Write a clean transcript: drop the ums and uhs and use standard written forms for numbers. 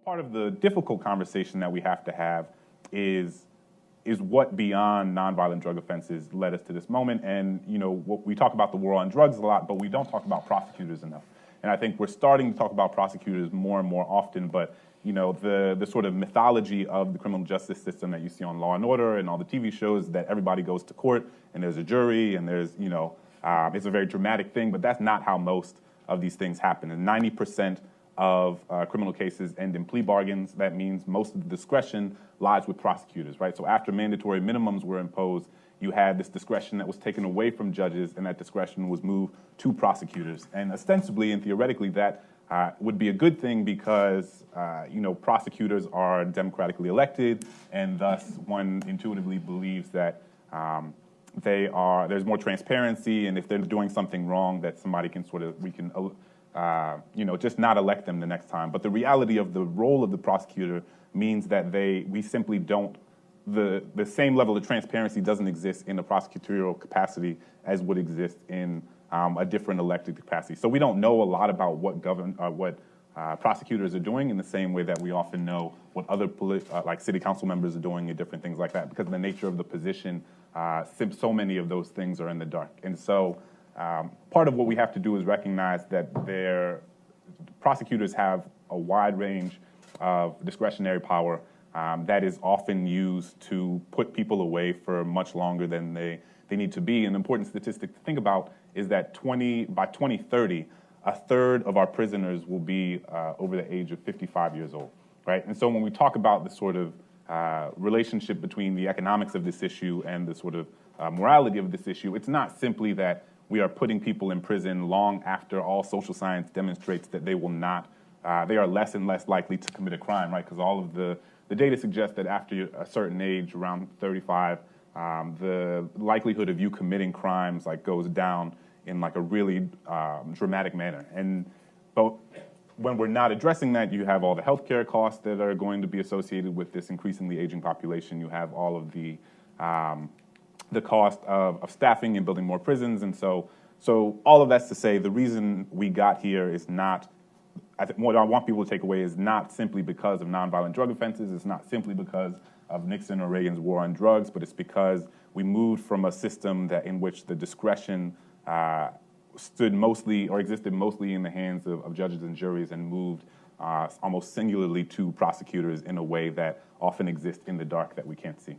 part of the difficult conversation that we have to have is what beyond nonviolent drug offenses led us to this moment. And, you know, we talk about the war on drugs a lot, but we don't talk about prosecutors enough. And I think we're starting to talk about prosecutors more and more often, but, you know, the sort of mythology of the criminal justice system that you see on Law and Order and all the TV shows that everybody goes to court and there's a jury and there's, you know, it's a very dramatic thing, but that's not how most of these things happen. And 90% of criminal cases end in plea bargains. That means most of the discretion lies with prosecutors, right? So after mandatory minimums were imposed, you had this discretion that was taken away from judges, and that discretion was moved to prosecutors. And ostensibly and theoretically, that would be a good thing because, you know, prosecutors are democratically elected, and thus one intuitively believes that there's more transparency, and if they're doing something wrong, that somebody can you know, just not elect them the next time. But the reality of the role of the prosecutor means that we simply don't, the same level of transparency doesn't exist in a prosecutorial capacity as would exist in a different elected capacity. So we don't know a lot about what prosecutors are doing in the same way that we often know what other like city council members are doing and different things like that, because of the nature of the position, so many of those things are in the dark. And so part of what we have to do is recognize that prosecutors have a wide range of discretionary power that is often used to put people away for much longer than they need to be. An important statistic to think about is that by 2030, a third of our prisoners will be over the age of 55 years old, right? And so when we talk about the sort of relationship between the economics of this issue and the sort of morality of this issue, it's not simply that we are putting people in prison long after all social science demonstrates that they are less and less likely to commit a crime, right? Because all of the data suggests that after a certain age, around 35, the likelihood of you committing crimes goes down in a really dramatic manner. But when we're not addressing that, you have all the healthcare costs that are going to be associated with this increasingly aging population. You have all of the cost of staffing and building more prisons. And so all of that's to say, the reason we got here is not, what I want people to take away is not simply because of nonviolent drug offenses. It's not simply because of Nixon or Reagan's war on drugs, but it's because we moved from a system in which the discretion existed mostly in the hands of judges and juries, and moved almost singularly to prosecutors in a way that often exists in the dark that we can't see.